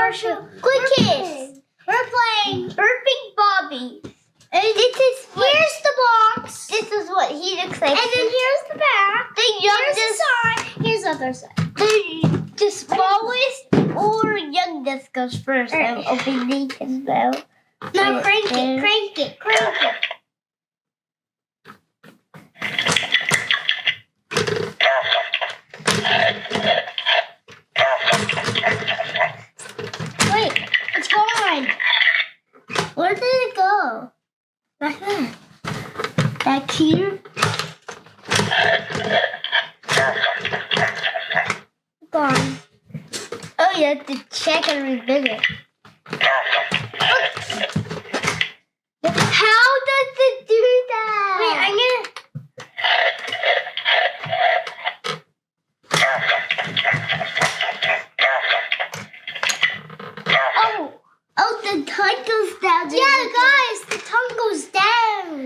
Marshall. Quick kiss. We're playing Burping Bobby. And here's the box. This is what he looks like. And then here's the back. Here's the side. Here's the other side. The smallest or youngest goes first. I'm opening his mouth. Now crank it. Wait, it's gone. Where did it go? Right there. Back here. Gone. Oh, you have to check and revisit. How does it do that? Wait, I'm gonna. Oh, the tongue goes down. Yeah, guys, the tongue goes down.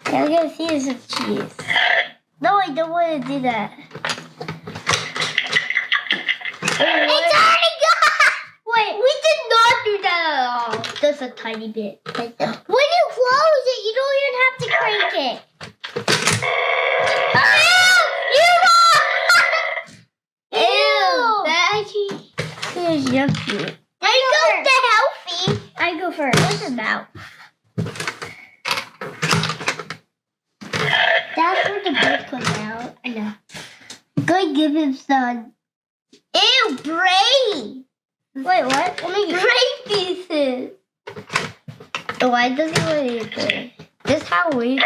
Yeah, I'm gonna see some cheese. No, I don't want to do that. It's already gone! Wait, we did not do that at all. Just a tiny bit. When you close it, you don't even have to crank it. Ew! Here's yucky. I go first. What's the mouth? That's where the bird comes out. I know. I'm going to give him some. Ew, brain! Wait, what? Brain pieces! Why does he want to eat brain? This is how we... Wait,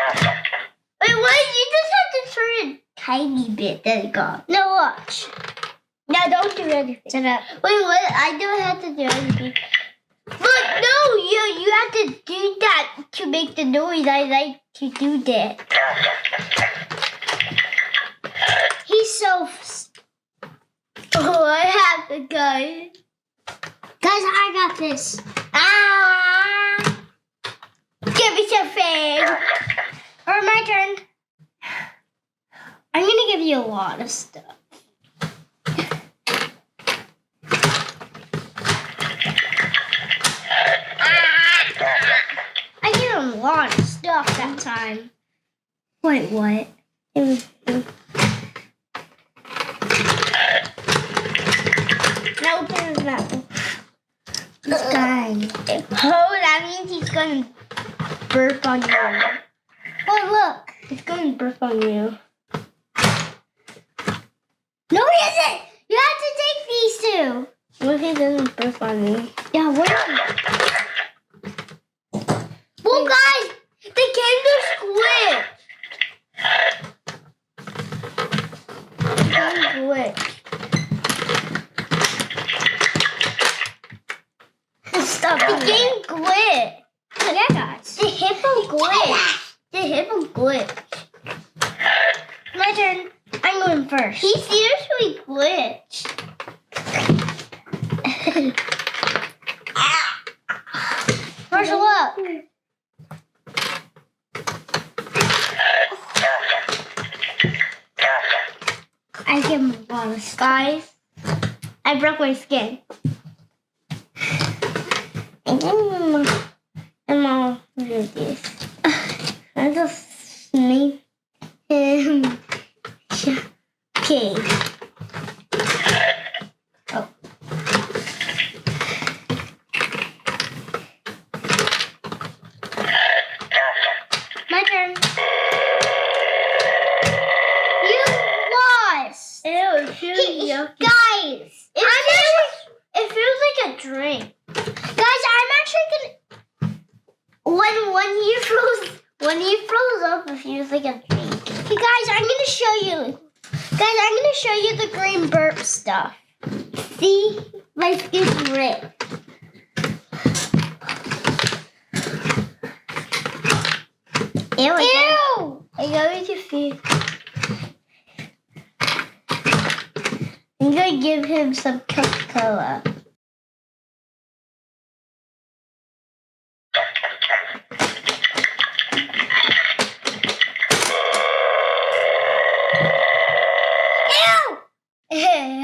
what? You just have to turn a tiny bit, then it got. No, watch. No, don't do anything. Shut up. Wait, what? I don't have to do anything. Look, no, you have to do that to make the noise. I like to do that. He's so... Oh, I have to, guys. Guys, I got this. Ah! Give me something. Or my turn. I'm going to give you a lot of stuff. I gave him a lot of stuff that time. Wait, what? Now open his mouth. He's gone. Oh, that means he's going to burp on you. Oh, look. He's going to burp on you. No, he isn't. You have to take these two. What if he doesn't burp on me? Yeah, what if he... Well, guys, the game just glitched. The game glitched. Stop. The game glitched. Yeah, guys. The hippo glitched. My turn. I'm going first. He seriously glitched. First look. I give him a lot of stuff. Guys, I broke my skin. And I'll do this. I just make him okay. Oh. My turn. You lost. Ew, it feels yucky. Guys, it feels like a drink. Guys, I'm actually gonna when he froze up, it feels like a drink. Okay, guys, I'm gonna show you. Guys, I'm gonna show you the green burp stuff. See, my skin's red. Ew! I'm going to feel. I'm gonna give him some Coca-Cola.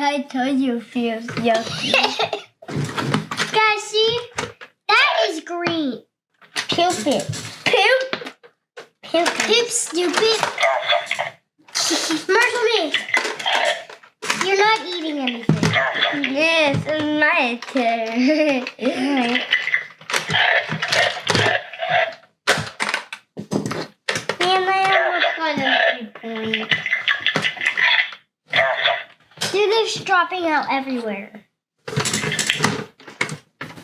I told you it feels yucky. Guys, see? That is green. Poop it. Poop. Poop. Poop, stupid. Marshall, me. You're not eating anything. Yes, it's my turn. Alright. And I almost got a 3 point. Dude, it's dropping out everywhere.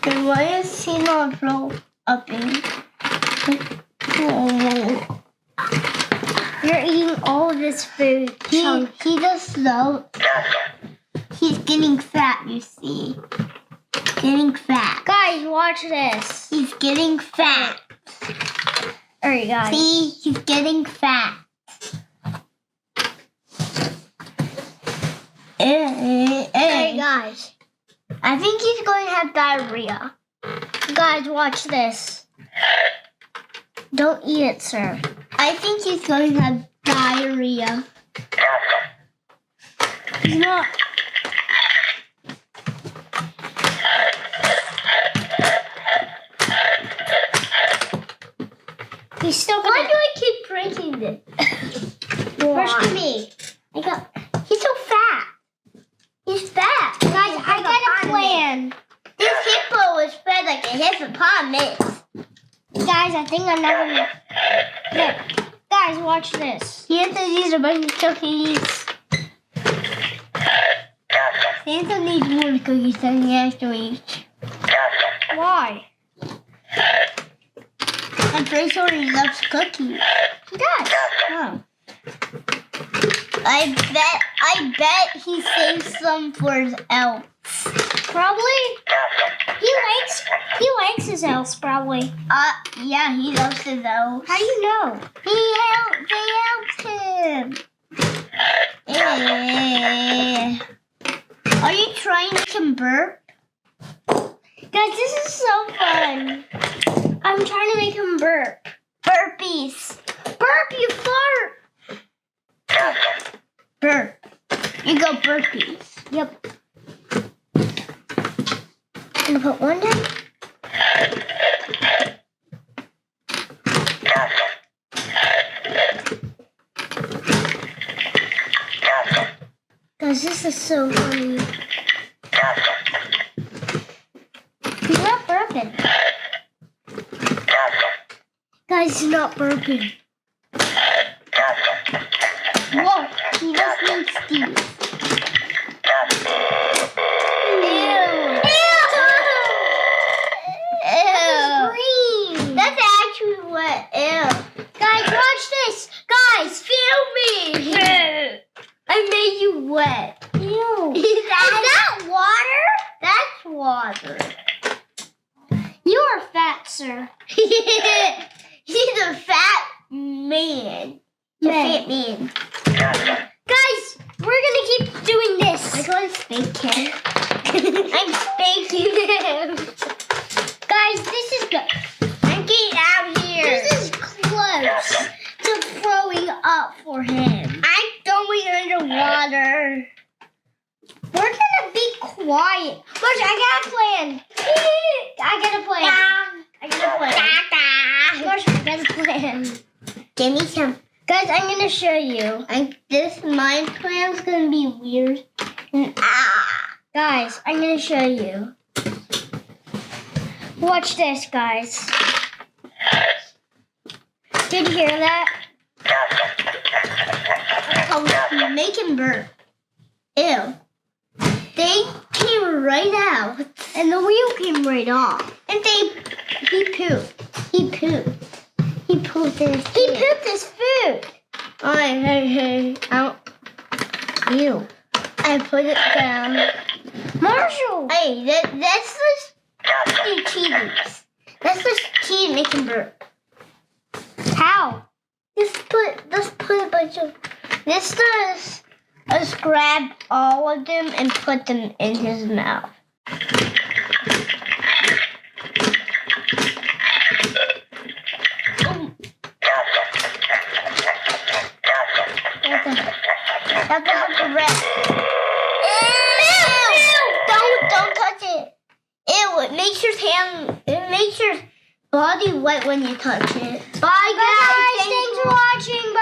And why is he not roll upping? Oh. You're eating all this food. He just slow. He's getting fat, you see. Getting fat. Guys, watch this. He's getting fat. Alright, guys. See, he's getting fat. Hey, guys. I think he's going to have diarrhea. Guys, watch this. Don't eat it, sir. I think he's going to have diarrhea. He's not. He's still going. Why do I keep breaking this? First to me. He's so fat. He's fat. Guys, I got a plan. This hippo is fed like a hippopotamus. Guys, I think I'm not gonna. Look, guys, watch this. He has to use a bunch of cookies. Santa needs more cookies than he has to eat. Why? I'm pretty sure he loves cookies. He does. Oh. I bet he saves some for his elves. Probably. He likes his elves, probably. Yeah, he loves his elves. How do you know? They helped him. Are you trying to make him burp? Guys, this is so fun. I'm trying to make him burp. Burpees. Burp, you fart. Burp. You go burpees. Yep. I'm gonna put one down. Guys, this is so funny. He's not burping. Guys, he's not burping. Whoa, he just needs Steve. Wet. Ew. Is that water? That's water. You are fat, sir. He's a fat man. Fat man. Guys, we're gonna keep doing this. I gotta spank him. I'm spanking him. Guys, this is good. I'm getting out here. This is close to throwing up for him. I'm going underwater. We're gonna be quiet. Look, I got a plan. I got a plan. Give me some. Guys, I'm gonna show you. My plan's gonna be weird. Guys, I'm gonna show you. Watch this, guys. Did you hear that? Oh, make him burp. Ew. They came right out. And the wheel came right off. And he pooped. He pooped. He pooped his food. Oh, hey. Ew. I put it down. Marshall. Hey, that's just cheese. That's just cheese making burp. How? Let's put a bunch of. This does. Let's grab all of them and put them in his mouth. That's the red. makes your body wet when you touch it. Bye guys. Thanks for watching. Bye.